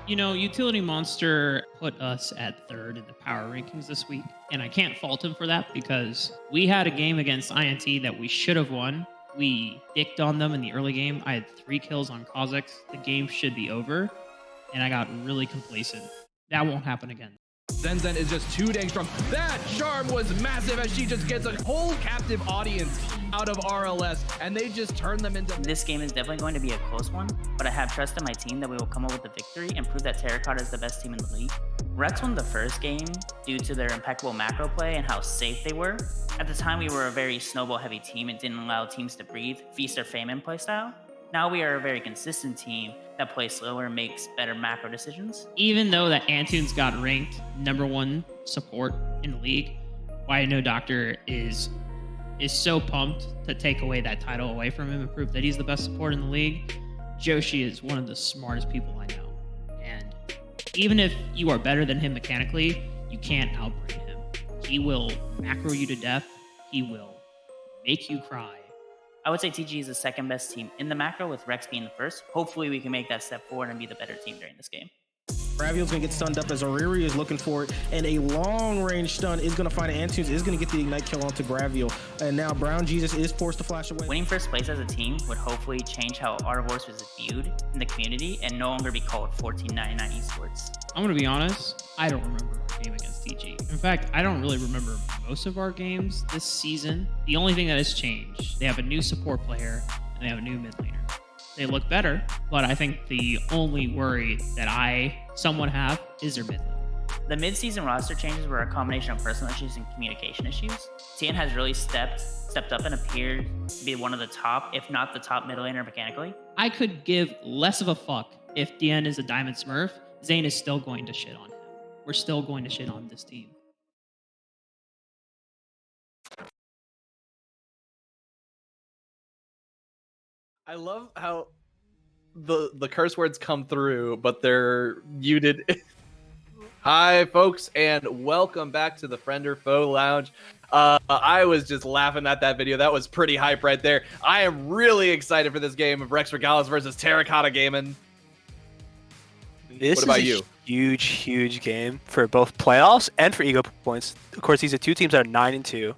You know, Utility Monster put us at third in the power rankings this week, and I can't fault him for that because we had a game against INT that we should have won. We dicked on them in the early game. I had 3 kills on Kha'Zix. The game should be over, and I got really complacent. That won't happen again. Zen Zen is just too dang strong. That charm was massive as she just gets a whole captive audience out of RLS, and they just turn them into... This game is definitely going to be a close one, but I have trust in my team that we will come up with a victory and prove that Terracotta is the best team in the league. Rex won the first game due to their impeccable macro play and how safe they were. At the time, we were a very snowball-heavy team and didn't allow teams to breathe, feast or famine playstyle. Now we are a very consistent team that plays slower and makes better macro decisions. Even though that Antunes got ranked #1 support in the league, why I know Doctor is so pumped to take away that title away from him and prove that he's the best support in the league. Joshi is one of the smartest people I know. And even if you are better than him mechanically, you can't outbrain him. He will macro you to death. He will make you cry. I would say TG is the second best team in the macro, with Rex being the first. Hopefully we can make that step forward and be the better team during this game. Gravio's gonna get stunned up as Oriri is looking for it, and a long-range stun is gonna find Antunes, is gonna get the ignite kill onto Gravio, and now Brown Jesus is forced to flash away. Winning first place as a team would hopefully change how our horse was viewed in the community and no longer be called 1499 esports. I'm going to be honest, I don't remember our game against TG. In fact, I don't really remember most of our games this season. The only thing that has changed, they have a new support player and they have a new mid laner. They look better, but I think the only worry that I somewhat have is their mid lane. The mid-season roster changes were a combination of personal issues and communication issues. Tien has really stepped up and appeared to be one of the top, if not the top mid laner mechanically. I could give less of a fuck if Dien is a Diamond Smurf. Zane is still going to shit on him. We're still going to shit on this team. I love how the curse words come through, but they're muted. Hi, folks, and welcome back to the Friend or Foe Lounge. I was just laughing at that video. That was pretty hype right there. I am really excited for this game of Rex Regalis versus Terracotta Gaming. This What about is you? a huge game for both playoffs and for ego points. Of course, these are two teams that are 9-2.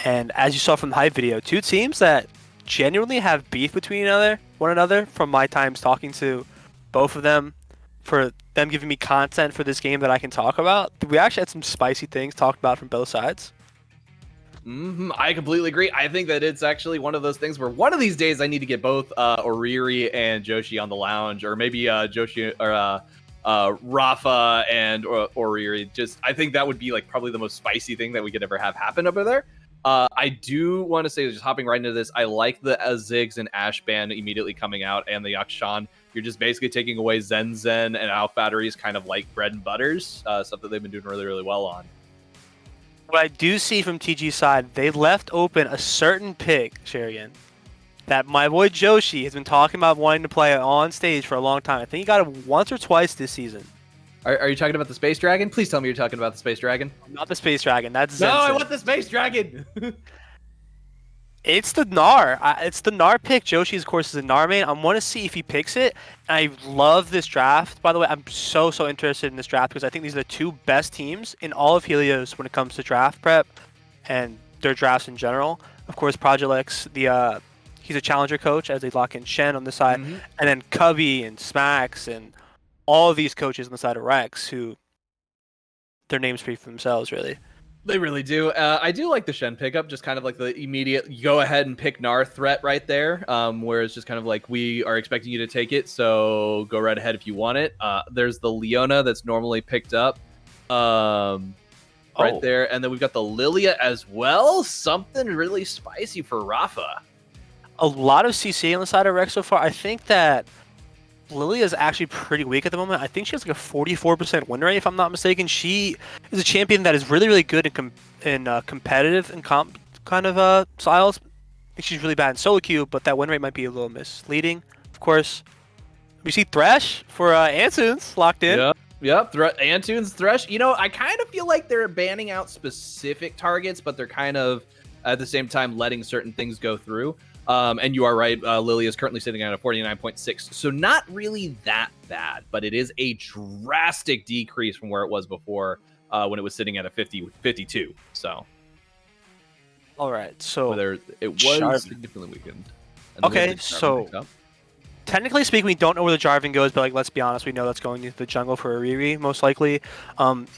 And as you saw from the hype video, two teams that genuinely have beef between one another from my times talking to both of them, for them giving me content for this game that I can talk about. We actually had some spicy things talked about from both sides. I completely agree. I think that it's actually one of those things where one of these days I need to get both Oriri and Joshi on the lounge, or maybe Joshi or Rafa and Oriri. Just, I think that would be like probably the most spicy thing that we could ever have happen over there. I do want to say, just hopping right into this, I like the Ziggs and Ash ban immediately coming out, and the Yakshan. You're just basically taking away Zen Zen and Alpha batteries, kind of like bread and butters, stuff that they've been doing really well on. What I do see from TG's side, they left open a certain pick, Sherigan, that my boy Joshi has been talking about wanting to play on stage for a long time. I think he got it once or twice this season. Are you talking about the Space Dragon? Please tell me you're talking about the Space Dragon. Not the Space Dragon. That's No, Zenson. I want the Space Dragon! It's the Gnar. It's the Gnar pick. Joshi, of course, is a Gnar main. I want to see if he picks it. I love this draft. By the way, I'm so interested in this draft because I think these are the two best teams in all of Helios when it comes to draft prep and their drafts in general. Of course, Projelex, he's a challenger coach as they lock in Shen on the side, and then Cubby and Smax and all of these coaches on the side of Rex, who their names speak for themselves, really. They really do. I do like the Shen pickup, just kind of like the immediate go ahead and pick Gnar threat right there, where it's just kind of like, we are expecting you to take it, so go right ahead if you want it. There's the Leona that's normally picked up right there, and then we've got the Lilia as well. Something really spicy for Rafa. A lot of CC on the side of Rex so far. I think that Lilia is actually pretty weak at the moment. I think she has like a 44% win rate, if I'm not mistaken. She is a champion that is really good in competitive and comp kind of styles. I think she's really bad in solo queue, but that win rate might be a little misleading. Of course, we see Thresh for Antunes locked in. Yep. Antunes, Thresh. You know, I kind of feel like they're banning out specific targets, but they're kind of at the same time letting certain things go through. And you are right, Lily is currently sitting at a 49.6, so not really that bad, but it is a drastic decrease from where it was before when it was sitting at a 52. So, All right, so it was Jarvan. significantly weakened. And then we Okay, have the Jarvan so picked up. technically speaking, we don't know where the Jarvan goes, but like let's be honest, we know that's going into the jungle for Ariri most likely.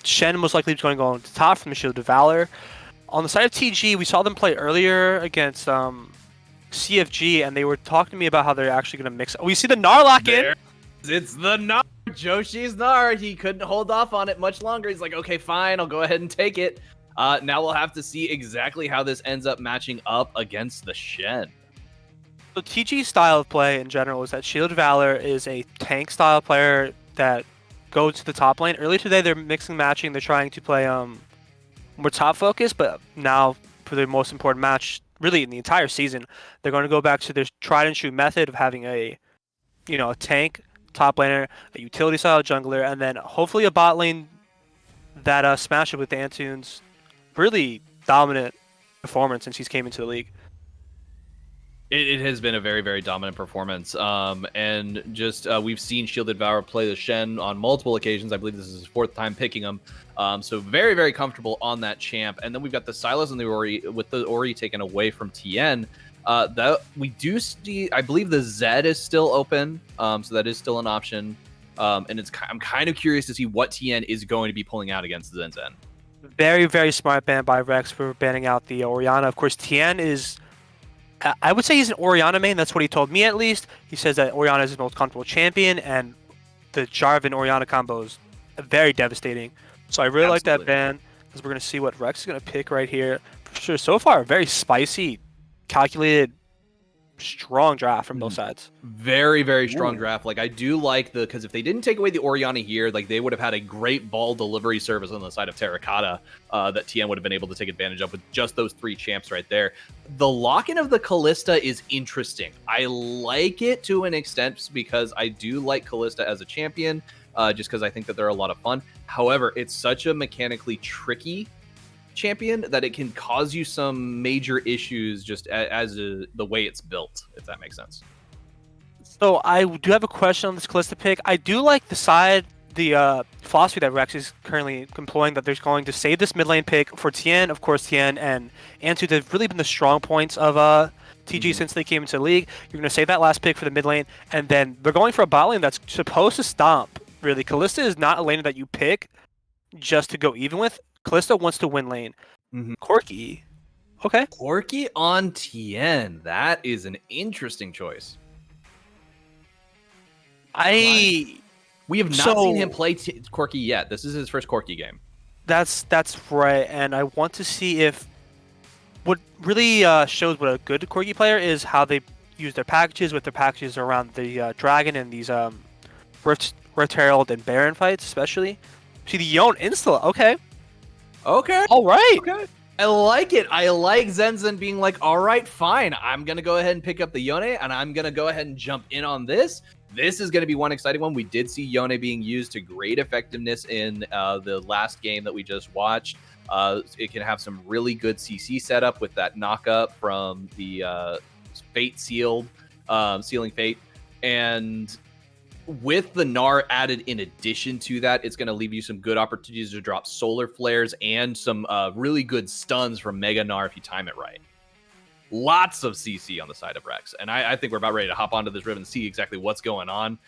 Shen most likely is going to go on the top from the Shield of Valor. On the side of TG, we saw them play earlier against CFG, and they were talking to me about how they're actually going to mix. We see the Gnar lock in. It's the Gnar. Joshi's Gnar. He couldn't hold off on it much longer. He's like, okay, fine, I'll go ahead and take it. Now we'll have to see exactly how this ends up matching up against the Shen. So TG's style of play in general is that Shield of Valor is a tank style player that goes to the top lane. Earlier today, they're mixing matching. They're trying to play more top focus, but now for the most important match, really in the entire season, they're going to go back to their tried and true method of having a tank top laner, a utility style jungler, and then hopefully a bot lane that smash it with Antunes' really dominant performance since he's came into the league. It has been a very, very dominant performance. And just we've seen Shielded Valor play the Shen on multiple occasions. I believe this is his 4th time picking him. So very, very comfortable on that champ. And then we've got the Sylas and the Ori, with the Ori taken away from Tien. That we do see, I believe the Zed is still open. So that is still an option. And I'm kind of curious to see what Tien is going to be pulling out against Zen Zen. Very, very smart ban by Rex for banning out the Orianna. Of course, Tien is... I would say he's an Orianna main. That's what he told me, at least. He says that Orianna is his most comfortable champion, and the Jarvan Orianna combo is very devastating. So I really like that ban, because we're going to see what Rex is going to pick right here. For sure, so far, a very spicy, calculated, strong draft from both sides. Very, very strong draft. Like, I do like because if they didn't take away the Orianna here, like, they would have had a great ball delivery service on the side of Terracotta that Tien would have been able to take advantage of with just those 3 champs right there. The lock-in of the Kalista is interesting. I like it to an extent because I do like Kalista as a champion, just because I think that they're a lot of fun. However, it's such a mechanically tricky champion that it can cause you some major issues just as the way it's built, if that makes sense. So I do have a question on this Kalista pick. I do like the philosophy that Rex is currently employing, that there's going to save this mid lane pick for Tien. Of course, Tien and Antu have really been the strong points of TG since they came into the league. You're going to save that last pick for the mid lane, and then they're going for a bot lane that's supposed to stomp. Really, Kalista is not a laner that you pick just to go even with. Kalista wants to win lane. Corki. Okay. Corki on Tien. That is an interesting choice. We have not seen him play Corki yet. This is his first Corki game. That's right, and I want to see if what really shows what a good Corki player is how they use their packages, with their packages around the dragon and these Rift Herald and Baron fights, especially. See the Yone insta. Okay. All right. Okay. I like it. I like Zen being like, all right, fine. I'm going to go ahead and pick up the Yone, and I'm going to go ahead and jump in on this. This is going to be one exciting one. We did see Yone being used to great effectiveness in the last game that we just watched. It can have some really good CC setup with that knock-up from the Fate Sealing Fate. And with the Gnar added in addition to that, it's going to leave you some good opportunities to drop solar flares and some really good stuns from Mega Gnar if you time it right. Lots of CC on the side of Rex. And I think we're about ready to hop onto this ribbon and see exactly what's going on.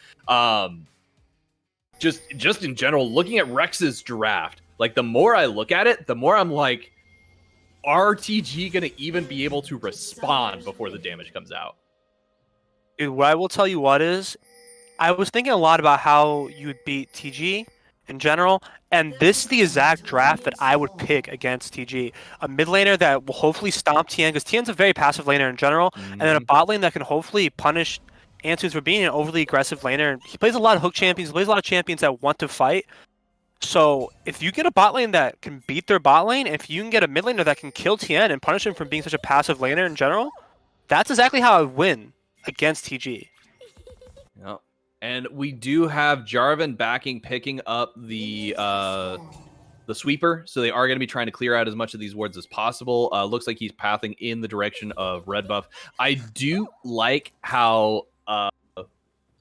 Just in general, looking at Rex's draft, like the more I look at it, the more I'm like, are TG going to even be able to respond before the damage comes out? Dude, what I will tell you is, I was thinking a lot about how you would beat TG in general, and this is the exact draft that I would pick against TG. A mid laner that will hopefully stomp Tien, because Tien's a very passive laner in general, and then a bot lane that can hopefully punish Antunes for being an overly aggressive laner. He plays a lot of hook champions, he plays a lot of champions that want to fight. So if you get a bot lane that can beat their bot lane, if you can get a mid laner that can kill Tien and punish him for being such a passive laner in general, that's exactly how I would win against TG. Yep. And we do have Jarvan picking up the sweeper, so they are going to be trying to clear out as much of these wards as possible. Looks like he's pathing in the direction of red buff. I do like how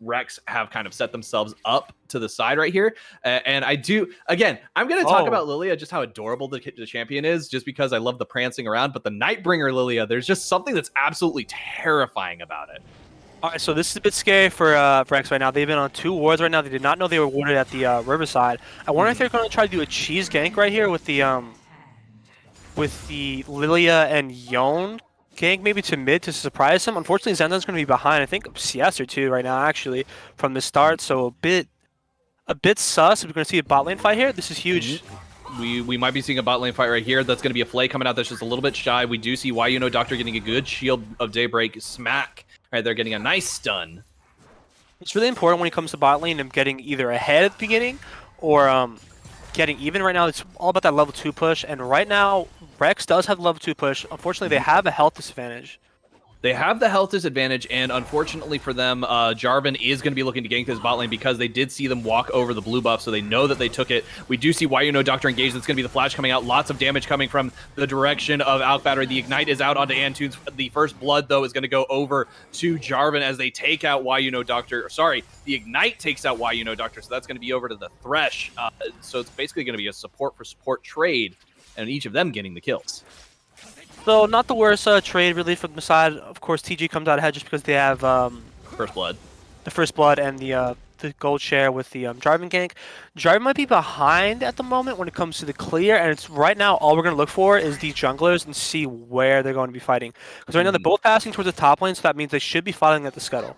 Rex have kind of set themselves up to the side right here. And I do, again, I'm going to talk about Lilia, just how adorable the champion is, just because I love the prancing around. But the Nightbringer Lilia, there's just something that's absolutely terrifying about it. All right, so this is a bit scary for Rex right now. They've been on 2 wards right now. They did not know they were warded at the Riverside. I wonder if they're going to try to do a cheese gank right here with the Lilia and Yone gank maybe to mid to surprise him. Unfortunately, Zenzen's going to be behind, I think, CS or 2 right now, actually, from the start. So a bit sus. We're going to see a bot lane fight here. This is huge. We might be seeing a bot lane fight right here. That's going to be a Flay coming out that's just a little bit shy. We do see Doctor getting a good Shield of Daybreak smack. Right, they're getting a nice stun. It's really important when it comes to bot lane and getting either ahead at the beginning or getting even. Right now, it's all about that level 2 push. And right now, Rex does have level 2 push. Unfortunately, they have a health disadvantage. They have the health disadvantage, and unfortunately for them, Jarvan is going to be looking to gank this bot lane because they did see them walk over the blue buff, so they know that they took it. We do see Doctor engaged. That's going to be the flash coming out. Lots of damage coming from the direction of Alk Battery. The Ignite is out onto Antunes. The first blood, though, is going to go over to Jarvan as they take out Doctor. Sorry, the Ignite takes out Doctor, so that's going to be over to the Thresh. So it's basically going to be a support for support trade, and each of them getting the kills. So not the worst trade really from the side. Of course, TG comes out ahead just because they have First Blood. The First Blood and the gold share with the Jarvan gank. Jarvan might be behind at the moment when it comes to the clear, and it's right now all we're going to look for is these junglers and see where they're going to be fighting. Because right now they're both passing towards the top lane, so that means they should be fighting at the scuttle.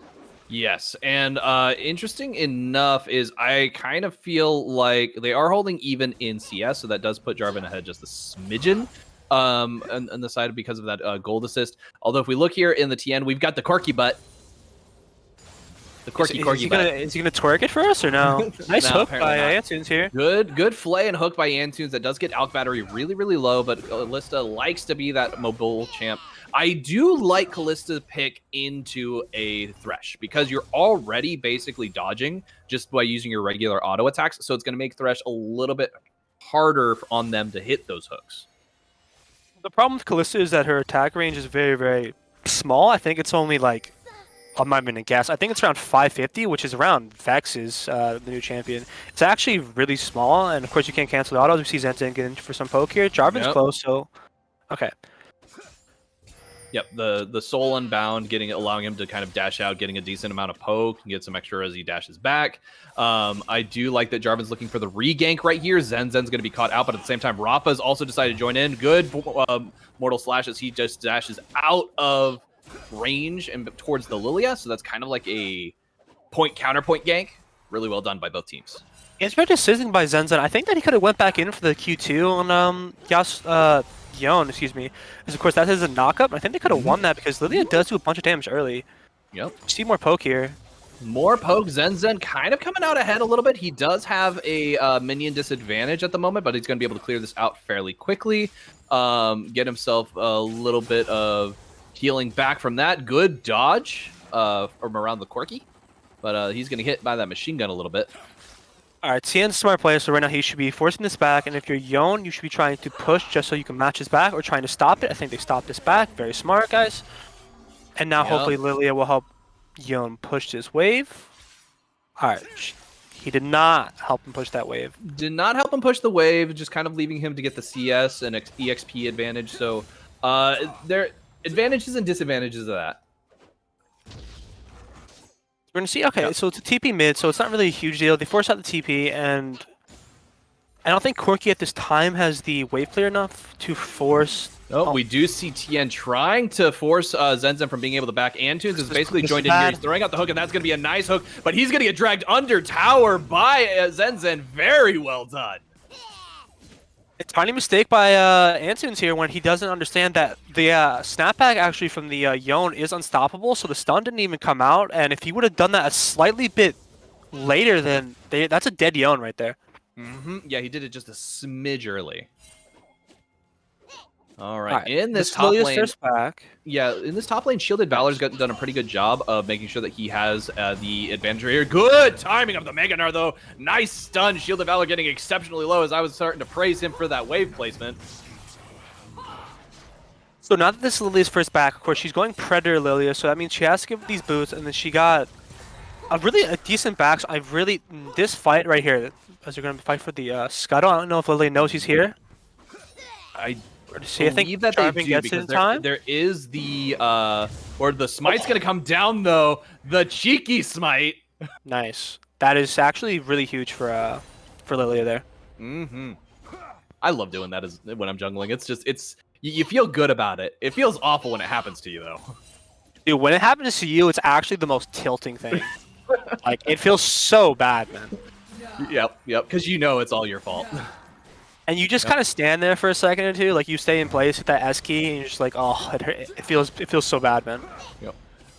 Yes, and interesting enough is I kind of feel like they are holding even in CS, so that does put Jarvan ahead just a smidgen. On the side because of that gold assist. Although if we look here in the TN, we've got the Corky butt. The Corky butt. Is he gonna twerk it for us or no? Nice hook by Antunes here. Good Flay and hook by Antunes. That does get Alk Battery really, really low, but Kalista likes to be that mobile champ. I do like Kalista pick into a Thresh because you're already basically dodging just by using your regular auto attacks. So it's going to make Thresh a little bit harder on them to hit those hooks. The problem with Kalista is that her attack range is very, very small. I think it's only like, I'm not even gonna guess. I think it's around 550, which is around Vex's, the new champion. It's actually really small, and of course you can't cancel the autos. We see Zenzen get in for some poke here. Jarvan's close, so okay. Yep, the Soul Unbound allowing him to kind of dash out, getting a decent amount of poke, and get some extra as he dashes back. I do like that Jarvan's looking for the re-gank right here. Zenzen's going to be caught out, but at the same time, Rafa's also decided to join in. Good Mortal Slash as he just dashes out of range and towards the Lilia, so that's kind of like a counterpoint gank. Really well done by both teams. It's very decision by Zenzen. I think that he could have went back in for the Q2 on Yone, excuse me. Because of course that is a knockup. I think they could have won that because Lilia does do a bunch of damage early. Yep. See more poke here. More poke. Zenzen kind of coming out ahead a little bit. He does have a minion disadvantage at the moment, but he's going to be able to clear this out fairly quickly. Get himself a little bit of healing back from that. Good dodge from around the Corky. But he's going to get hit by that machine gun a little bit. Alright, Tien's a smart player, so right now he should be forcing this back, and if you're Yone, you should be trying to push just so you can match his back, or trying to stop it. I think they stopped this back. Very smart, guys. And now hopefully Lilia will help Yone push this wave. Alright, he did not help him push that wave. Did not help him push the wave, just kind of leaving him to get the CS and EXP advantage. So there are advantages and disadvantages of that. We're going to see, okay, so it's a TP mid, so it's not really a huge deal. They force out the TP, and I don't think Corky at this time has the wave clear enough to force... Oh, we do see Tien trying to force Zenzen from being able to back. Antunes is basically joined in here. He's throwing out the hook, and that's going to be a nice hook, but he's going to get dragged under tower by Zenzen. Very well done. It's a tiny mistake by Antunes here when he doesn't understand that the snapback actually from the Yone is unstoppable, so the stun didn't even come out, and if he would have done that a slightly bit later, then that's a dead Yone right there. Yeah, he did it just a smidge early. All right. Alright, In this is top Helios lane, first back. yeah, in this top lane, Shielded Valor's done a pretty good job of making sure that he has the advantage right here. Good timing of the Mega Gnar, though. Nice stun. Shielded Valor getting exceptionally low as I was starting to praise him for that wave placement. So now that this is Lily's first back, of course, she's going Predator Lilia, so that means she has to give these boots, and then she got a decent back. So this fight right here, as they're going to fight for the Scuttle, I don't know if Lily knows he's here. I See, I think believe that they Jarvan do gets it because in time. there is the or the smite's gonna come down though. The cheeky smite. Nice. That is actually really huge for Lilia there. Mm-hmm. I love doing that when I'm jungling. It's you feel good about it. It feels awful when it happens to you though. Dude, when it happens to you, it's actually the most tilting thing. Like, it feels so bad, man. Yep, because you know it's all your fault. And you just kind of stand there for a second or two, like you stay in place with that S key, and you're just like, oh, it feels so bad, man. Yep.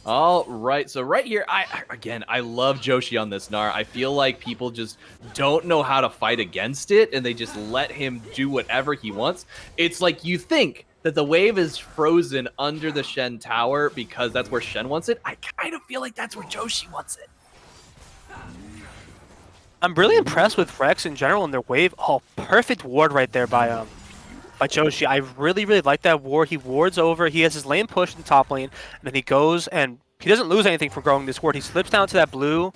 All right, so right here, I love Joshi on this Gnar. I feel like people just don't know how to fight against it, and they just let him do whatever he wants. It's like you think that the wave is frozen under the Shen tower because that's where Shen wants it. I kind of feel like that's where Joshi wants it. I'm really impressed with Rex in general and their wave. Oh, perfect ward right there by Joshi. I really like that ward. He wards over. He has his lane push in the top lane, and then he goes and he doesn't lose anything from growing this ward. He slips down to that blue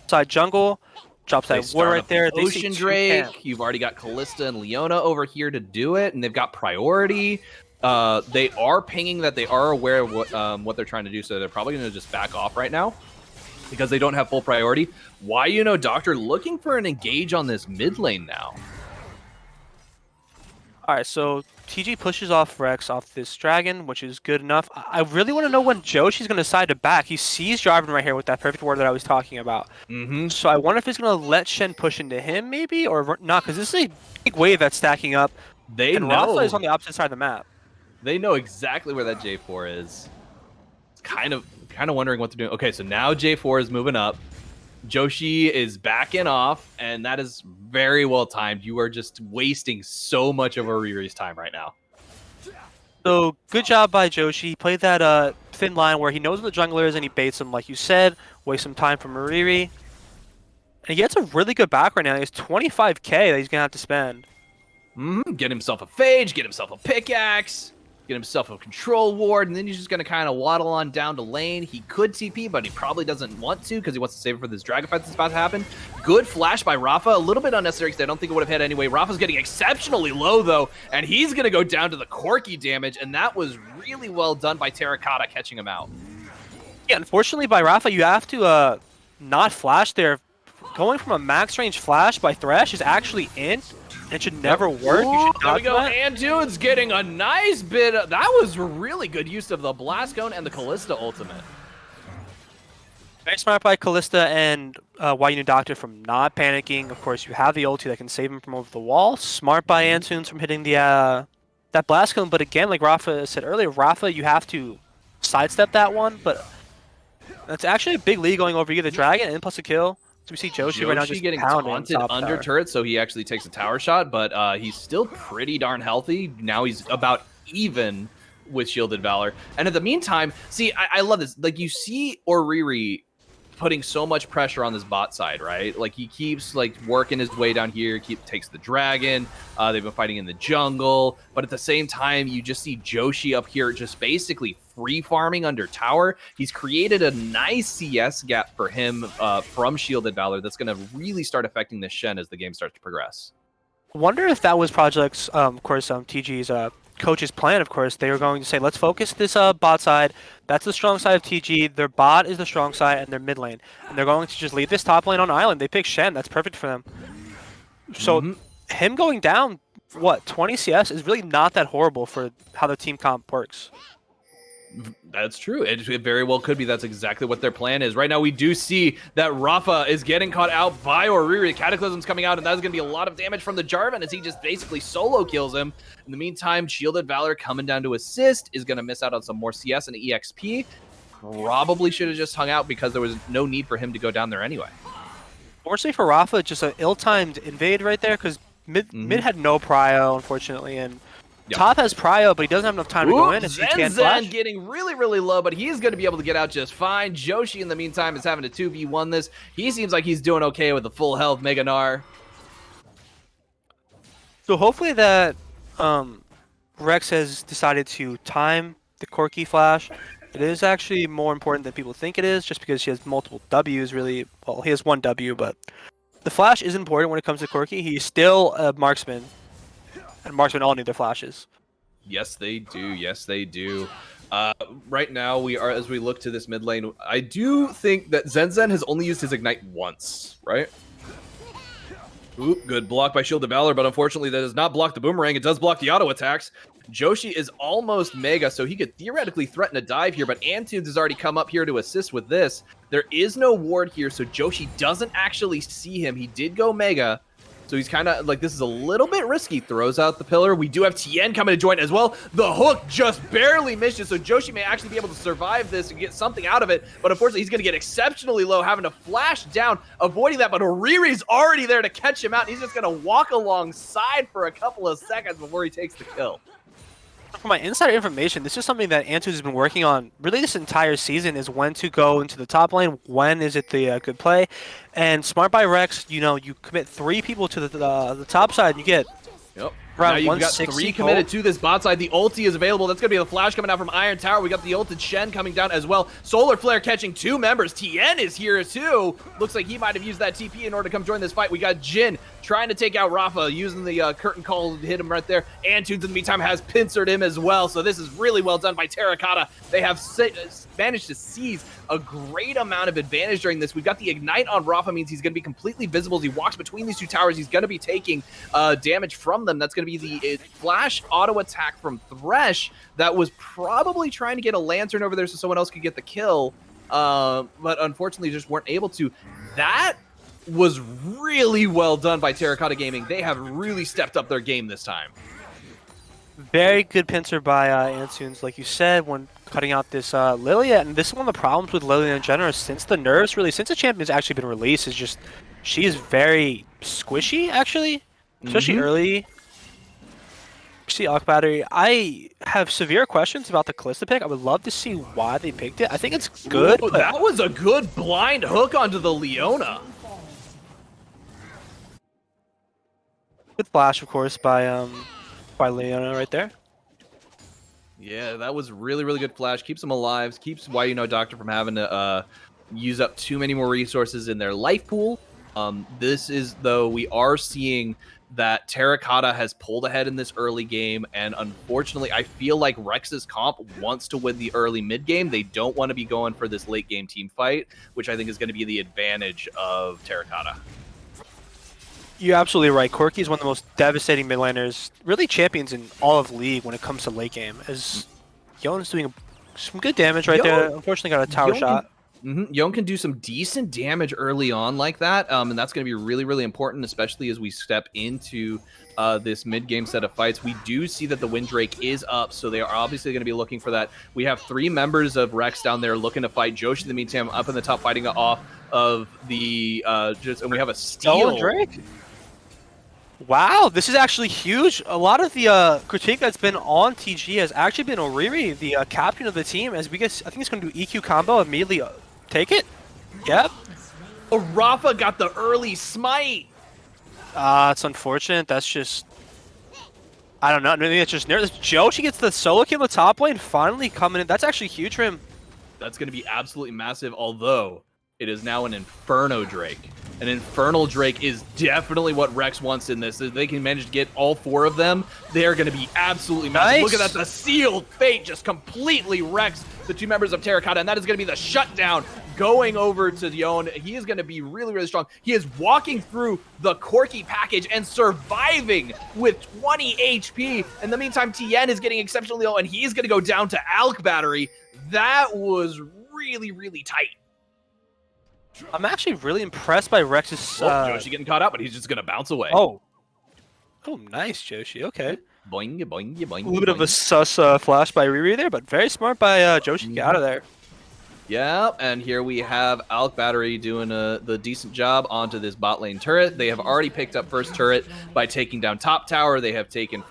side jungle, drops that ward right there. Ocean Drake. You've already got Kalista and Leona over here to do it, and they've got priority. They are pinging that they are aware of what they're trying to do, so they're probably going to just back off right now because they don't have full priority. Why, Doctor looking for an engage on this mid lane now. Alright, so TG pushes off Rex off this dragon, which is good enough. I really want to know when Joshi's going to decide to back. He sees Jarvan right here with that perfect ward that I was talking about. So I wonder if he's going to let Shen push into him, maybe, or not, because this is a big wave that's stacking up. And Rafa is on the opposite side of the map. They know exactly where that J4 is. It's kind of wondering what they're doing. Okay, so now J4 is moving up. Joshi is backing off, and that is very well timed. You are just wasting so much of Oriri's time right now. So good job by Joshi. He played that thin line where he knows what the jungler is and he baits him, like you said. Waste some time from Oriri. And he gets a really good back right now. He has 25k that he's going to have to spend. Get himself a phage, get himself a pickaxe, get himself a control ward, and then he's just going to kind of waddle on down to lane. He could TP, but he probably doesn't want to because he wants to save it for this dragon fight that's about to happen. Good flash by Rafa. A little bit unnecessary because I don't think it would have hit anyway. Rafa's getting exceptionally low, though, and he's going to go down to the Corki damage, and that was really well done by Terracotta catching him out. Yeah, unfortunately by Rafa, you have to not flash there. Going from a max range flash by Thresh is actually in. It should never work. You should there we not go. And dude's getting a nice bit of, that was a really good use of the Blast Cone and the Kalista ultimate. Very smart by Kalista and YU Doctor from not panicking. Of course, you have the ulti that can save him from over the wall. Smart by Antunes from hitting the that Blast Cone. But again, like Rafa said earlier, Rafa, you have to sidestep that one. But that's actually a big lead going over. You get the dragon and plus a kill. So we see Joshi right now just getting taunted under turret, so he actually takes a tower shot, but he's still pretty darn healthy. Now he's about even with Shielded Valor. And in the meantime, see, I love this. Like, you see Oriri putting so much pressure on this bot side, right? Like, he keeps, like, working his way down here, takes the dragon. They've been fighting in the jungle. But at the same time, you just see Joshi up here just basically free farming under tower. He's created a nice CS gap for him from Shielded Valor that's going to really start affecting the Shen as the game starts to progress. I wonder if that was Project's, of course, TG's coach's plan. Of course, they were going to say, let's focus this bot side. That's the strong side of TG. Their bot is the strong side and their mid lane. And they're going to just leave this top lane on island. They pick Shen. That's perfect for them. So him going down, 20 CS is really not that horrible for how the team comp works. That's true. It very well could be. That's exactly what their plan is. Right now, we do see that Rafa is getting caught out by Oriri. Cataclysm's coming out, and that's going to be a lot of damage from the Jarvan as he just basically solo kills him. In the meantime, Shielded Valor coming down to assist is going to miss out on some more CS and EXP. Probably should have just hung out because there was no need for him to go down there anyway. Fortunately for Rafa, just an ill-timed invade right there because mid had no prio, unfortunately, and Yeah. Top has prio, but he doesn't have enough time to go in. And can't flash. Zen getting really, really low, but he's going to be able to get out just fine. Joshi, in the meantime, is having to 2v1 this. He seems like he's doing okay with the full health Mega Gnar. So hopefully that Rex has decided to time the Corki flash. It is actually more important than people think it is, just because he has multiple Ws, really. Well, he has one W, but the flash is important when it comes to Corki. He's still a marksman, and marksmen all need their flashes. Yes, they do. Yes, they do. Right now, as we look to this mid lane, I do think that Zen has only used his Ignite once, right? Ooh, good block by Shield of Valor, but unfortunately that does not block the boomerang. It does block the auto attacks. Joshi is almost Mega, so he could theoretically threaten a dive here, but Antunes has already come up here to assist with this. There is no ward here, so Joshi doesn't actually see him. He did go Mega, so he's kind of like, this is a little bit risky. Throws out the pillar. We do have Tien coming to join as well. The hook just barely missed it, so Joshi may actually be able to survive this and get something out of it, but unfortunately he's going to get exceptionally low, having to flash down, avoiding that, but Oriri's already there to catch him out, and he's just going to walk alongside for a couple of seconds before he takes the kill. For my insider information, this is something that Antunes has been working on really this entire season, is when to go into the top lane, when is it the good play. And smart by Rex, you know, you commit 3 people to the top side, and you get around now you've got 3 committed to this bot side. The ulti is available. That's going to be the flash coming out from Iron Tower. We got the ulted Shen coming down as well. Solar Flare catching 2 members. Tien is here too. Looks like he might have used that TP in order to come join this fight. We got Jin trying to take out Rafa, using the curtain call to hit him right there. Antunes, in the meantime, has pincered him as well. So this is really well done by Terracotta. They have managed to seize a great amount of advantage during this. We've got the Ignite on Rafa, means he's going to be completely visible as he walks between these 2 towers. He's going to be taking damage from them. That's going to be the flash auto attack from Thresh that was probably trying to get a lantern over there so someone else could get the kill, but unfortunately just weren't able to. That was really well done by Terracotta Gaming. They have really stepped up their game this time. Very good pincer by Antunes, like you said, when cutting out this Lilia. And this is one of the problems with Lilia in general since the nerfs, really, since the champion's actually been released, is just she is very squishy, actually, especially early. See, Alk Battery. I have severe questions about the Kalista pick. I would love to see why they picked it. I think it's good. Ooh, that was a good blind hook onto the Leona. Good flash, of course, by Leona right there. Yeah, that was really, really good flash. Keeps them alive. Keeps Why You Know Doctor from having to use up too many more resources in their life pool. This is, though, we are seeing that Terracotta has pulled ahead in this early game, and unfortunately, I feel like Rex's comp wants to win the early mid game. They don't want to be going for this late game team fight, which I think is going to be the advantage of Terracotta. You're absolutely right. Corki is one of the most devastating mid laners, really champions in all of League when it comes to late game, as Yon's doing some good damage right there. Unfortunately, got a tower shot. Yon can do some decent damage early on like that, and that's going to be really, really important, especially as we step into this mid-game set of fights. We do see that the Windrake is up, so they are obviously going to be looking for that. We have 3 members of Rex down there looking to fight. Joshi, in the meantime, up in the top fighting off of the and we have a steal. Drake. Wow, this is actually huge. A lot of the critique that's been on TG has actually been Oriri, the captain of the team, as we get, I think he's going to do EQ combo, immediately take it. Yep. Rafa got the early smite. It's unfortunate. That's just, I don't know. Maybe it's just nervous. Joshi gets the solo kill in the top lane, finally coming in. That's actually huge for him. That's going to be absolutely massive, although it is now an Inferno Drake. An Infernal Drake is definitely what Rex wants in this. If they can manage to get all 4 of them, they're going to be absolutely massive. Look at that. The Sealed Fate just completely wrecks the 2 members of Terracotta, and that is going to be the shutdown going over to Yon. He is going to be really, really strong. He is walking through the Corki package and surviving with 20 HP. In the meantime, Tien is getting exceptionally low, and he's going to go down to Alk Battery. That was really, really tight. I'm actually really impressed by Rex's... Joshi getting caught up, but he's just going to bounce away. Oh, nice, Joshi. Okay. Boing, boing, boing, A little bit of a sus flash by Riri there, but very smart by Joshi to get out of there. Yeah, and here we have Alk Battery doing the decent job onto this bot lane turret. They have already picked up first turret by taking down top tower. They have taken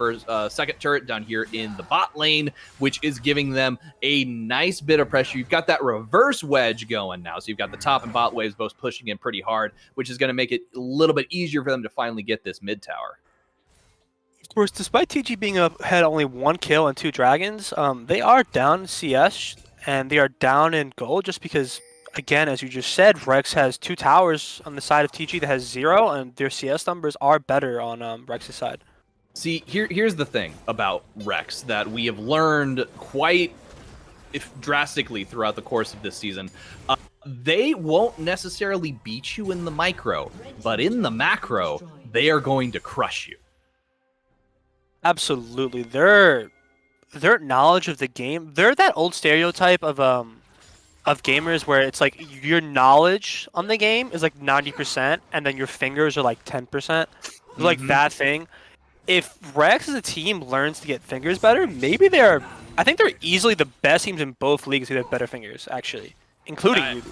second turret down here in the bot lane, which is giving them a nice bit of pressure. You've got that reverse wedge going now. So you've got the top and bot waves both pushing in pretty hard, which is going to make it a little bit easier for them to finally get this mid tower. Of course, despite TG being ahead only 1 kill and 2 dragons, they are down in CS. And they are down in gold just because, again, as you just said, Rex has 2 towers on the side of TG that has 0, and their CS numbers are better on Rex's side. See, here's the thing about Rex that we have learned quite drastically throughout the course of this season. They won't necessarily beat you in the micro, but in the macro, they are going to crush you. Absolutely. Their knowledge of the game, they're that old stereotype of gamers where it's like your knowledge on the game is like 90% and then your fingers are like 10%. Like that thing. If Rex as a team learns to get fingers better, maybe I think they're easily the best teams in both leagues who have better fingers, actually, including you.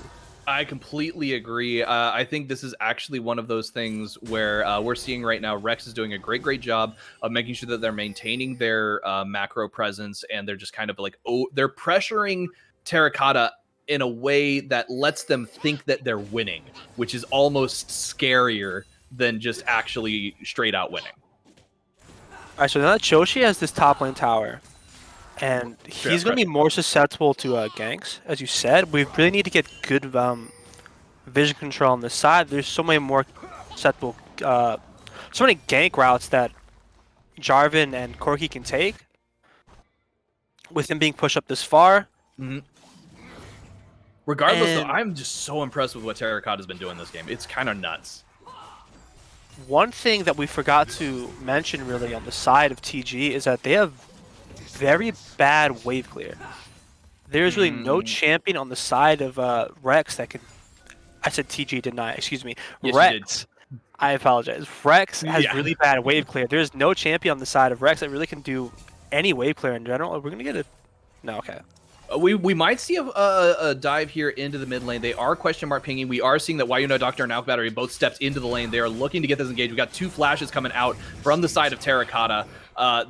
I completely agree. I think this is actually one of those things where we're seeing right now Rex is doing a great job of making sure that they're maintaining their macro presence, and they're just kind of like, they're pressuring Terracotta in a way that lets them think that they're winning, which is almost scarier than just actually straight out winning. All right, so now that Joshi has this top lane tower, and he's going to be more susceptible to ganks, as you said. We really need to get good vision control on this side. There's so many more susceptible, so many gank routes that Jarvan and Corki can take with him being pushed up this far. Regardless, though, I'm just so impressed with what Terracotta's been doing this game. It's kind of nuts. One thing that we forgot to mention really on the side of TG is that they have very bad wave clear. There's really no champion on the side of Rex that can... I said TG, didn't I? Excuse me. Yes, Rex. I apologize. Rex has really bad wave clear. There's no champion on the side of Rex that really can do any wave clear in general. We're going to get a... No, okay. We might see a dive here into the mid lane. They are question mark pinging. We are seeing that YuNo Doctor and Alk Battery both stepped into the lane. They are looking to get this engaged. We got 2 flashes coming out from the side of Terracotta.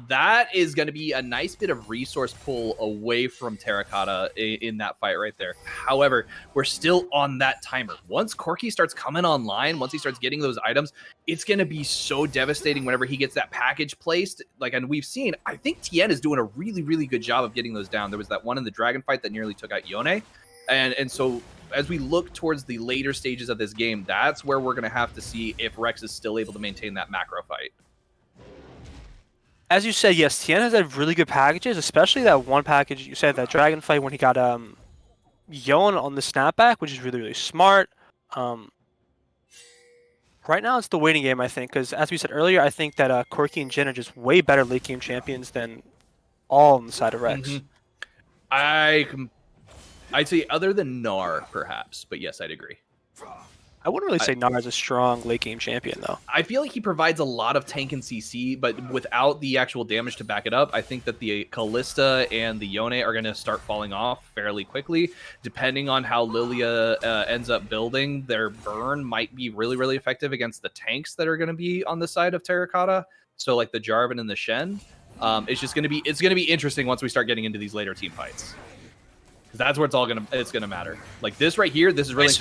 That is going to be a nice bit of resource pull away from Terracotta in that fight right there. However, we're still on that timer. Once Corki starts coming online, once he starts getting those items, it's going to be so devastating whenever he gets that package placed. And we've seen, I think Tien is doing a really good job of getting those down. There was that one in the dragon fight that nearly took out Yone. And so as we look towards the later stages of this game, that's where we're going to have to see if Rex is still able to maintain that macro fight. As you said, yes, Tien has had really good packages, especially that one package you said, that dragon fight when he got Yon on the snapback, which is really smart. Right now it's the waiting game, I think, because as we said earlier, I think that Corki and Jhin are just way better late game champions than all on the side of Rex. I'd say other than Gnar, perhaps, but yes, I'd agree. I wouldn't really say Gnar is a strong late game champion, though. I feel like he provides a lot of tank and CC, but without the actual damage to back it up, I think that the Kalista and the Yone are going to start falling off fairly quickly. Depending on how Lilia ends up building, their burn might be really effective against the tanks that are going to be on the side of Terracotta. So like the Jarvan and the Shen. It's going to be interesting once we start getting into these later team fights. That's where it's gonna matter. Like this right here, this is really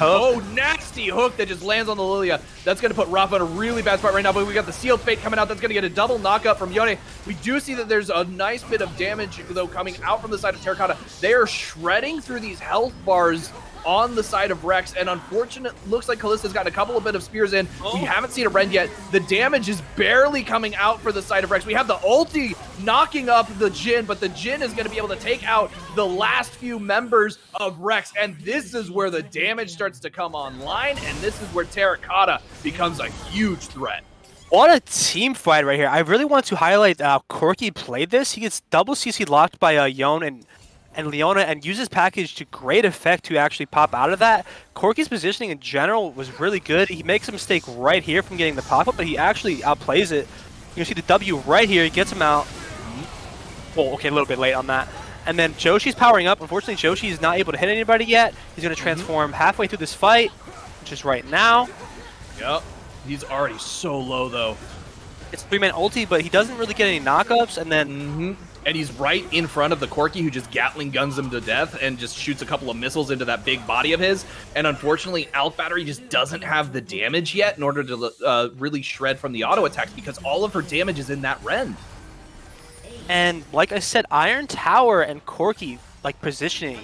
nasty hook that just lands on the Lilia. That's gonna put Rafa in a really bad spot right now, but we got the sealed fate coming out. That's gonna get a double knockup from Yone. We do see that there's a nice bit of damage though coming out from the side of Terracotta. They are shredding through these health bars on the side of Rex, and unfortunately, looks like Kalista's gotten a couple of bit of spears in. We haven't seen a rend yet. The damage is barely coming out for the side of Rex. We have the ulti knocking up the Jhin, but the Jhin is going to be able to take out the last few members of Rex, and this is where the damage starts to come online, and this is where Terracotta becomes a huge threat. What a team fight right here. I really want to highlight how Corki played this. He gets double CC locked by Yon and Leona, and uses package to great effect to actually pop out of that. Corki's positioning in general was really good. He makes a mistake right here from getting the pop-up, but he actually outplays it. You can see the W right here. He gets him out. Well, okay, a little bit late on that. And then Joshi's powering up. Unfortunately, Joshi is not able to hit anybody yet. He's going to transform halfway through this fight, which is right now. Yep. He's already so low, though. It's a 3-man ulti, but he doesn't really get any knockups. And then And he's right in front of the Corki, who just Gatling guns him to death and just shoots a couple of missiles into that big body of his. And unfortunately, Alph Battery just doesn't have the damage yet in order to really shred from the auto attacks, because all of her damage is in that rend. And like I said, Iron Tower and Corki, like positioning.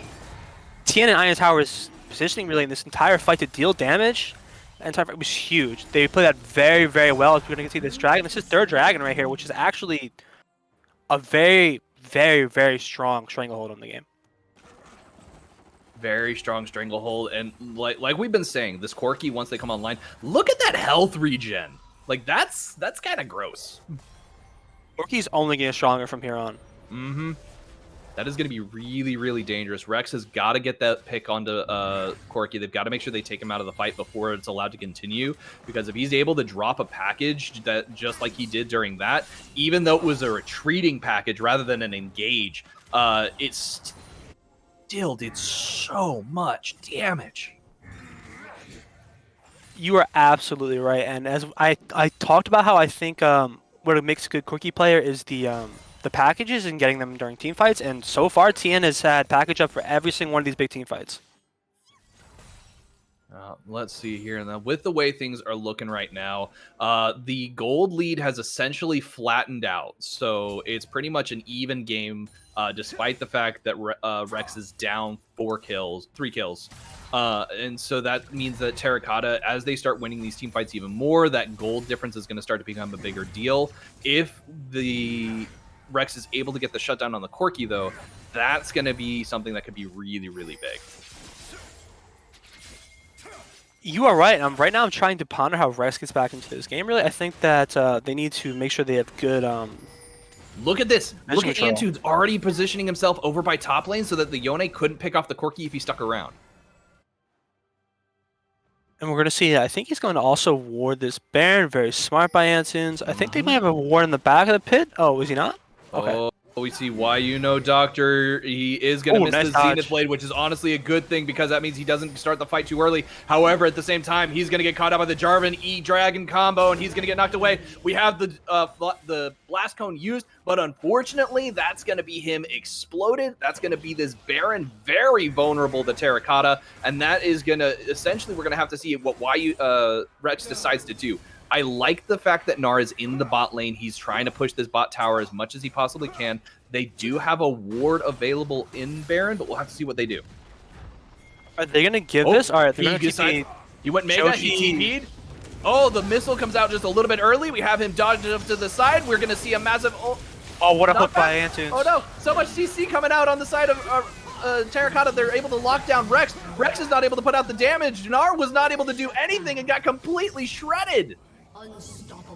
Tien and Iron Tower's positioning really in this entire fight to deal damage. The entire fight was huge. They played that very, very well. As we're going to see this dragon. This is third dragon right here, which is actually a very, very, very strong stranglehold on the game. Very strong stranglehold. And like we've been saying, this Corki, once they come online, look at that health regen. Like, that's kind of gross. Corki's only getting stronger from here on. That is going to be really, really dangerous. Rex has got to get that pick onto Corki. They've got to make sure they take him out of the fight before it's allowed to continue. Because if he's able to drop a package that just like he did during that, even though it was a retreating package rather than an engage, it still did so much damage. You are absolutely right. And as I talked about how I think what makes a good Corki player is the packages and getting them during team fights, and so far Tien has had package up for every single one of these big team fights. Let's see here. Now, with the way things are looking right now, the gold lead has essentially flattened out. So it's pretty much an even game, despite the fact that Rex is down 3 kills. And so that means that Terracotta, as they start winning these team fights even more, that gold difference is going to start to become a bigger deal. If the Rex is able to get the shutdown on the Corki, though, that's going to be something that could be really, really big. You are right. Right now I'm trying to ponder how Rex gets back into this game. Really, I think that they need to make sure they have good. Look at this. Look at control. Antunes already positioning himself over by top lane so that the Yone couldn't pick off the Corki if he stuck around. And we're going to see, I think he's going to also ward this Baron. Very smart by Antunes. I think they might have a ward in the back of the pit. Oh, is he not? Okay. Oh, we see why Doctor. He is going to miss nice the dodge. Zenith Blade, which is honestly a good thing because that means he doesn't start the fight too early. However, at the same time, he's going to get caught up by the Jarvan E-Dragon combo, and he's going to get knocked away. We have the Blast Cone used, but unfortunately, that's going to be him exploded. That's going to be this Baron very vulnerable to Terracotta, and that is going to, essentially, we're going to have to see what Rex decides to do. I like the fact that Gnar is in the bot lane. He's trying to push this bot tower as much as he possibly can. They do have a ward available in Baron, but we'll have to see what they do. Are they going to give this? All right, they're going to TP. He went Mega, he TP'd. Oh, the missile comes out just a little bit early. We have him dodged up to the side. We're going to see a massive... Oh, what a hook by Antunes. Oh, no. So much CC coming out on the side of Terracotta. They're able to lock down Rex. Rex is not able to put out the damage. Gnar was not able to do anything and got completely shredded.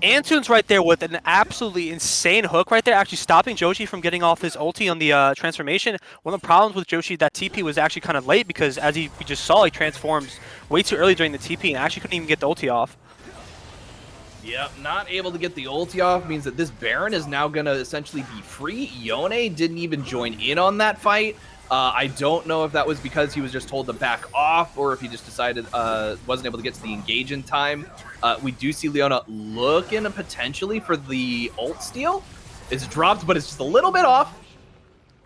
Antunes right there with an absolutely insane hook right there, actually stopping Joshi from getting off his ulti on the transformation. One of the problems with Joshi, that TP was actually kind of late because as we just saw, he transforms way too early during the TP and actually couldn't even get the ulti off. Yep, not able to get the ulti off means that this Baron is now going to essentially be free. Yone didn't even join in on that fight. I don't know if that was because he was just told to back off or if he just decided wasn't able to get to the engage in time. We do see Leona looking potentially for the ult steal. It's dropped, but it's just a little bit off.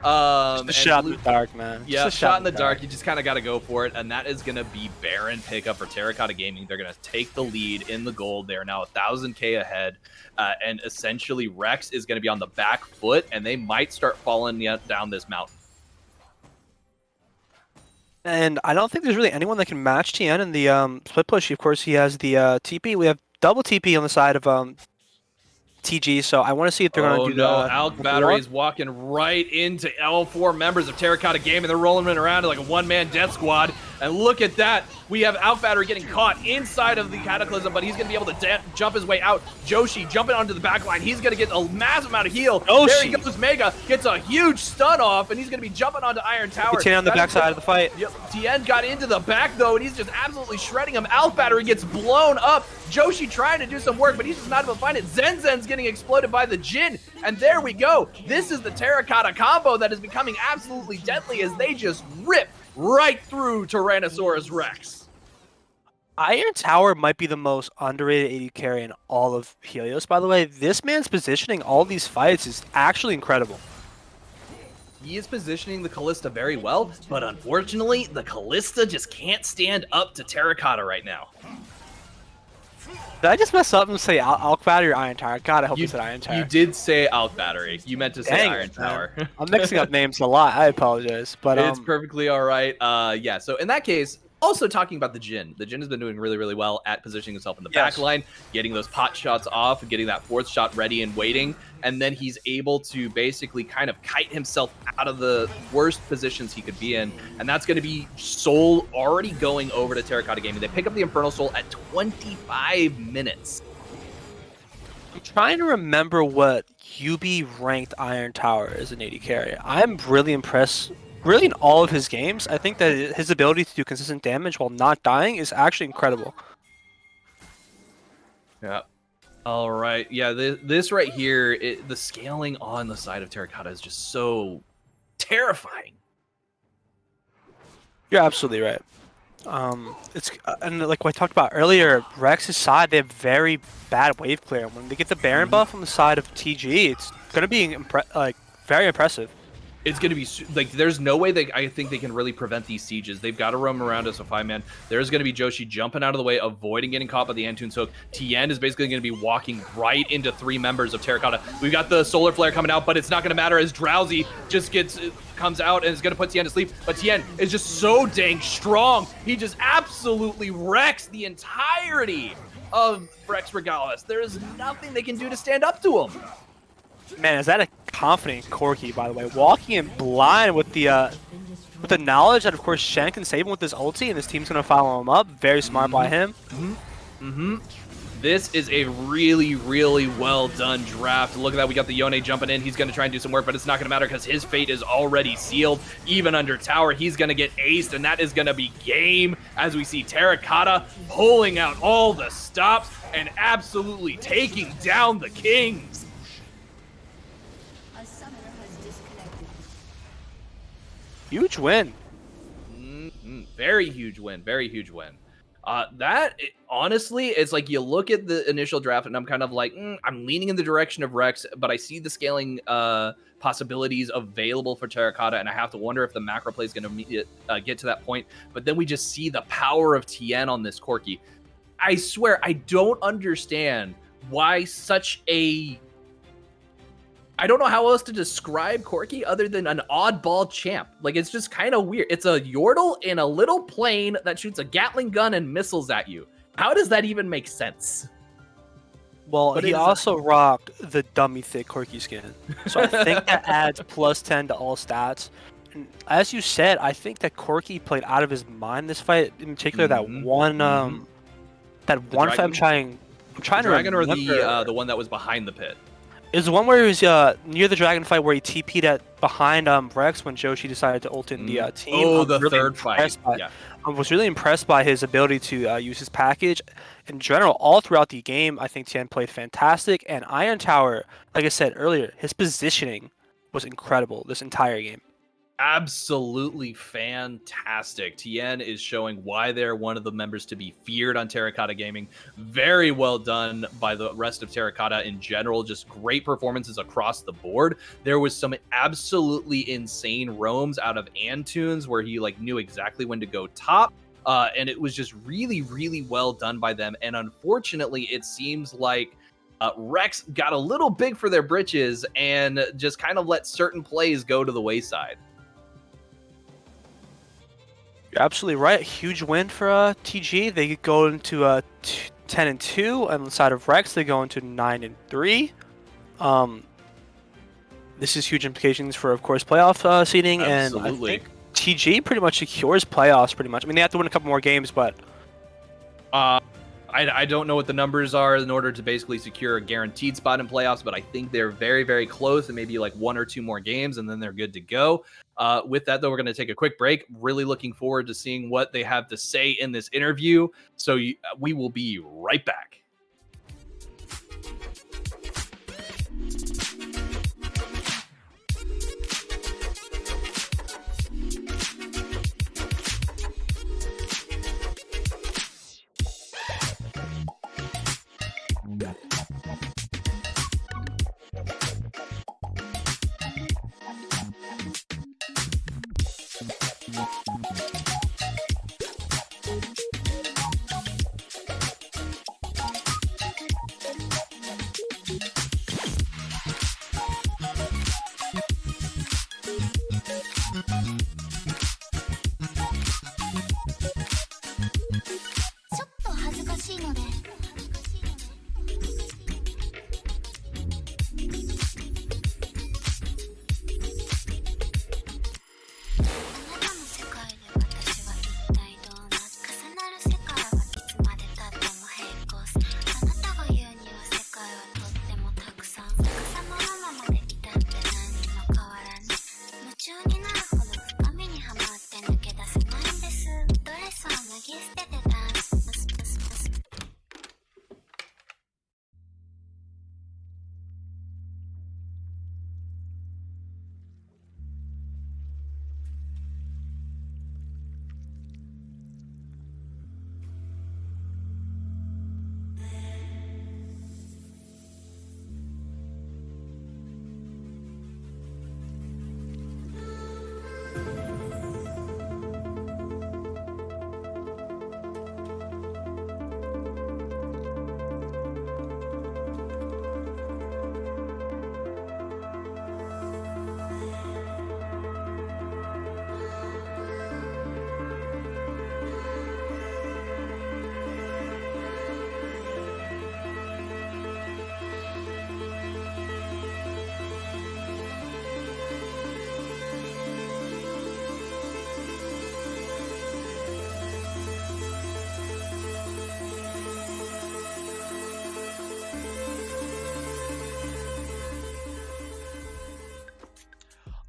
Just a shot in the dark, man. Yeah, just a shot in the dark. You just kind of got to go for it, and that is going to be Baron pickup for Terracotta Gaming. They're going to take the lead in the gold. They are now 1,000k ahead, and essentially Rex is going to be on the back foot, and they might start falling down this mountain. And I don't think there's really anyone that can match Tien in the split push. Of course, he has the TP. We have double TP on the side of TG, so I want to see if they're going to do that. Alph Battery is walking right into L4 members of Terracotta Gaming. They're rolling around like a one-man death squad. And look at that. We have Alpha Battery getting caught inside of the Cataclysm, but he's going to be able to jump his way out. Joshi jumping onto the back line. He's going to get a massive amount of heal. There he goes. Mega gets a huge stun off, and he's going to be jumping onto Iron Tower. Tien on the backside of the fight. Yep. Tien got into the back, though, and he's just absolutely shredding him. Alpha Battery gets blown up. Joshi trying to do some work, but he's just not able to find it. Zen Zen's getting exploded by the Jin, and there we go. This is the Terracotta combo that is becoming absolutely deadly as they just rip right through Tyrannosaurus Rex. Iron Tower might be the most underrated AD carry in all of Helios, by the way. This man's positioning all these fights is actually incredible. He is positioning the Callista very well, but unfortunately, the Callista just can't stand up to Terracotta right now. Did I just mess up and say Alk Battery or Iron Tower? God, I hope you said Iron Tower. You did say Alk Battery. You meant to say Iron Tower. I'm mixing up names a lot. I apologize, but it's perfectly all right. Yeah. So in that case, also talking about the Jin has been doing really, really well at positioning himself in the back line, getting those pot shots off, and getting that fourth shot ready and waiting. And then he's able to basically kind of kite himself out of the worst positions he could be in. And that's going to be Soul already going over to Terracotta Gaming. They pick up the Infernal Soul at 25 minutes. I'm trying to remember what UB ranked Iron Tower as an AD carry. I'm really impressed. Really, in all of his games, I think that his ability to do consistent damage while not dying is actually incredible. Yeah. All right. Yeah, this right here, the scaling on the side of Terracotta is just so terrifying. You're absolutely right. It's and like what I talked about earlier, Rex's side, they have very bad wave clear. When they get the Baron buff on the side of TG, it's gonna be very impressive. It's going to be, like, there's no way I think they can really prevent these sieges. They've got to roam around as a 5-man. There's going to be Joshi jumping out of the way, avoiding getting caught by the Antunes hook. Tien is basically going to be walking right into 3 members of Terracotta. We've got the Solar Flare coming out, but it's not going to matter as Drowsy just comes out and is going to put Tien to sleep. But Tien is just so dang strong. He just absolutely wrecks the entirety of Rex Regalis. There is nothing they can do to stand up to him. Man, is that a confident Corki, by the way? Walking in blind with the knowledge that, of course, Shen can save him with his ulti, and his team's going to follow him up. Very smart by him. This is a really, really well done draft. Look at that. We got the Yone jumping in. He's going to try and do some work, but it's not going to matter because his fate is already sealed. Even under tower, he's going to get aced, and that is going to be game as we see Terracotta pulling out all the stops and absolutely taking down the Kings. Huge win. Very huge win. Very huge win. Honestly, it's like you look at the initial draft and I'm kind of like, I'm leaning in the direction of Rex, but I see the scaling possibilities available for Terracotta, and I have to wonder if the macro play is going to get to that point. But then we just see the power of Tien on this Corki. I swear, I don't understand why such a... I don't know how else to describe Corki other than an oddball champ. Like, it's just kind of weird. It's a Yordle in a little plane that shoots a Gatling gun and missiles at you. How does that even make sense? Well, he also rocked the dummy thick Corki skin. So I think that adds +10 to all stats. And as you said, I think that Corki played out of his mind this fight. In particular, that one fight I'm trying to remember. Or the one that was behind the pit? It was the one where he was near the dragon fight where he TP'd behind Rex when Joshi decided to ult in the team. Oh, the really third fight. Yeah. I was really impressed by his ability to use his package. In general, all throughout the game, I think Tien played fantastic. And Iron Tower, like I said earlier, his positioning was incredible this entire game. Absolutely fantastic. Tien is showing why they're one of the members to be feared on Terracotta Gaming. Very well done by the rest of Terracotta in general. Just great performances across the board. There was some absolutely insane roams out of Antunes where he knew exactly when to go top. And it was just really, really well done by them. And unfortunately, it seems like Rex got a little big for their britches and just kind of let certain plays go to the wayside. You're absolutely right. Huge win for TG. They go into 10-2. On the side of Rex, they go into 9-3. This is huge implications for, of course, playoff seeding. Absolutely. And I think TG pretty much secures playoffs pretty much. I mean, they have to win a couple more games, but I don't know what the numbers are in order to basically secure a guaranteed spot in playoffs, but I think they're very, very close and maybe like 1 or 2 more games, and then they're good to go. With that, though, we're going to take a quick break. Really looking forward to seeing what they have to say in this interview. So we will be right back.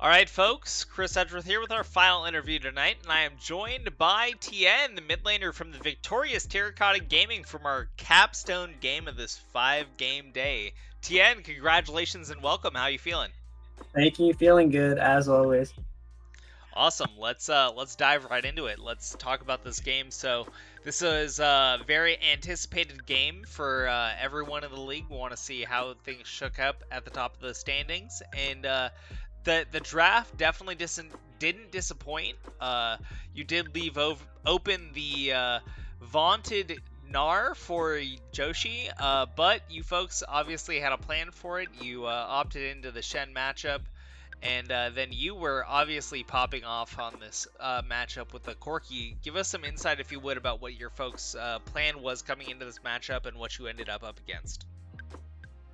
All right, folks, Chris Edgeworth here with our final interview tonight, and I am joined by Tien, the mid laner from the victorious Terracotta Gaming from our capstone game of this 5-game day. Tien, congratulations and welcome. How you feeling? Thank you. Feeling good as always. Awesome. Let's dive right into it. Let's talk about this game. So this is a very anticipated game for everyone in the league. We want to see how things shook up at the top of the standings, and the draft definitely didn't disappoint. You did leave open the vaunted Gnar for Joshi, but you folks obviously had a plan for it. You opted into the Shen matchup, and then you were obviously popping off on this matchup with the Corki. Give us some insight, if you would, about what your folks' plan was coming into this matchup and what you ended up against.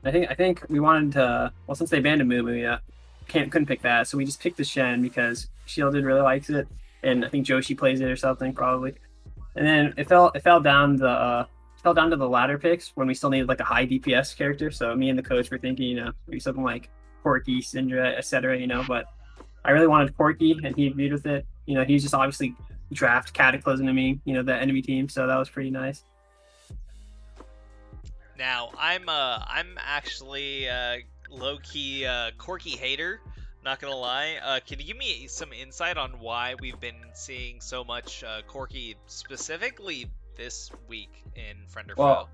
I think we wanted to, well, since they banned a Moo, yeah, couldn't pick that, so we just picked the Shen because Shielded really likes it, and I think Joshi plays it or something probably. And then it fell down to the latter picks when we still needed like a high DPS character. So me and the coach were thinking, maybe something like Corki, Syndra, etc. But I really wanted Corki, and he agreed with it. He's just obviously draft Cataclysm to me, the enemy team, so that was pretty nice. Now I'm actually low-key Corki hater, not gonna lie. Can you give me some insight on why we've been seeing so much Corki specifically this week in Friend or Foe?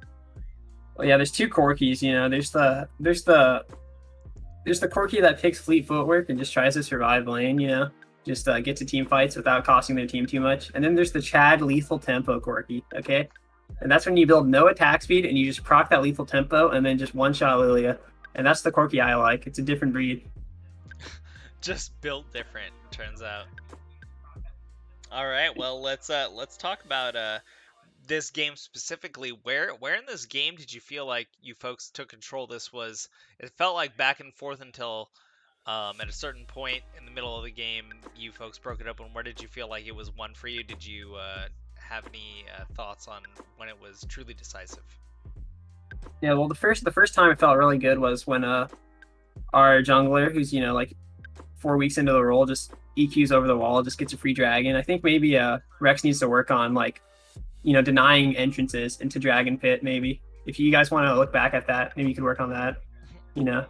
Well, yeah, there's two Corkis. There's the Corki that picks fleet footwork and just tries to survive lane. Just get to team fights without costing their team too much. And then there's the Chad lethal tempo Corki. Okay, and that's when you build no attack speed and you just proc that lethal tempo and then just one shot Lilia. And that's the Corki I like. It's a different breed. Just built different, turns out. All right, well, let's talk about this game specifically. Where in this game did you feel like you folks took control? It felt like back and forth until At a certain point in the middle of the game, you folks broke it open. Where did you feel like it was won for you? Did you have any thoughts on when it was truly decisive? Yeah, well, the first time it felt really good was when our jungler, who's like 4 weeks into the role, just EQs over the wall, just gets a free dragon. I think maybe Rex needs to work on denying entrances into Dragon Pit. Maybe if you guys want to look back at that, maybe you could work on that.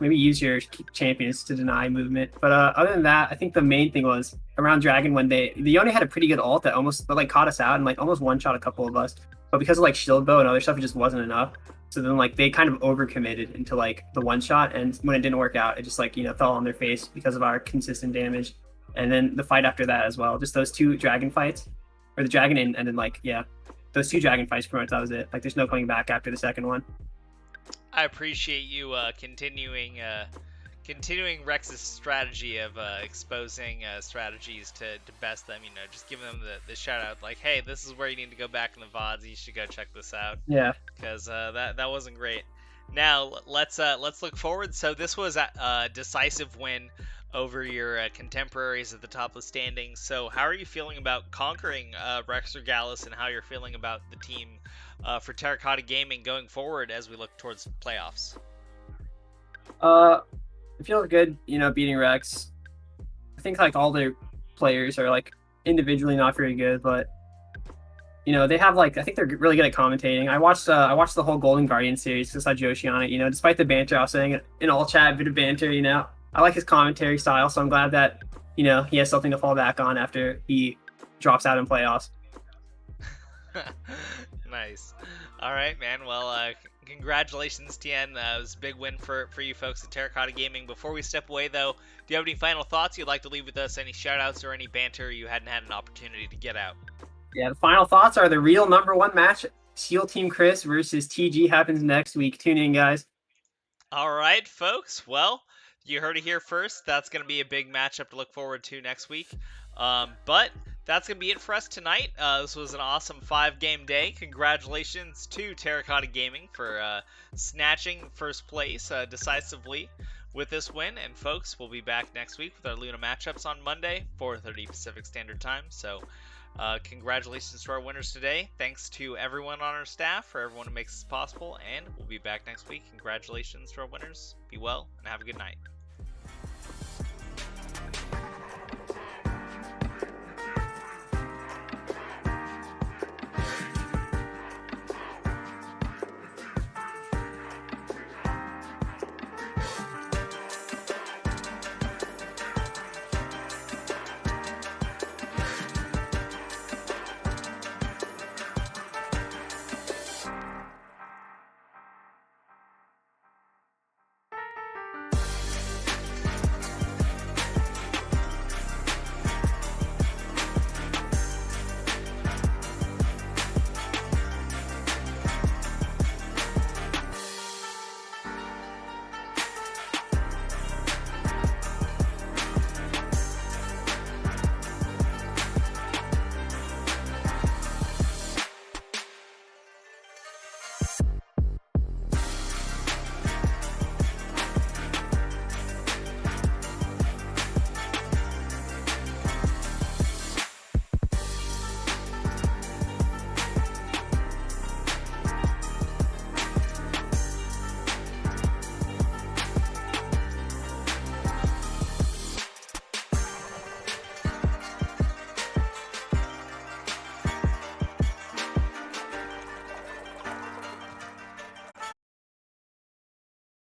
Maybe use your champions to deny movement. But other than that, I think the main thing was around Dragon when the Yone had a pretty good ult that almost caught us out and almost one shot a couple of us. But because of shield bow and other stuff, it just wasn't enough. So then they kind of overcommitted into the one shot, and when it didn't work out, it just fell on their face because of our consistent damage. And then the fight after that as well, just those two dragon fights, or the dragon and then those two dragon fights, pretty much that was it. There's no coming back after the second one. I appreciate you continuing Rex's strategy of exposing strategies to best them. Just giving them the shout out, like, hey, this is where you need to go back in the VODs. You should go check this out. Yeah. Because that wasn't great. Now let's look forward. So this was a decisive win over your contemporaries at the top of the standings. So how are you feeling about conquering Rex or Gallus, and how you're feeling about the team for Terracotta Gaming going forward as we look towards playoffs? It feels good, beating Rex. I think all their players are individually not very good, but they have I think they're really good at commentating. I watched the whole Golden Guardian series because I saw Joshi on it. Despite the banter, I was saying it in all chat, a bit of banter. I like his commentary style, so I'm glad that he has something to fall back on after he drops out in playoffs. Nice. All right, man. Well, congratulations, Tien. It was a big win for you folks at Terracotta Gaming. Before we step away, though, do you have any final thoughts you'd like to leave with us? Any shout-outs or any banter you hadn't had an opportunity to get out? Yeah, the final thoughts are the real #1 match. SEAL Team Chris versus TG happens next week. Tune in, guys. All right, folks. Well, you heard it here first. That's going to be a big matchup to look forward to next week. But that's going to be it for us tonight. This was an awesome 5-game day. Congratulations to Terracotta Gaming for snatching first place decisively with this win. And folks, we'll be back next week with our Luna matchups on Monday, 4:30 Pacific Standard Time. So congratulations to our winners today. Thanks to everyone on our staff, for everyone who makes this possible. And we'll be back next week. Congratulations to our winners. Be well and have a good night.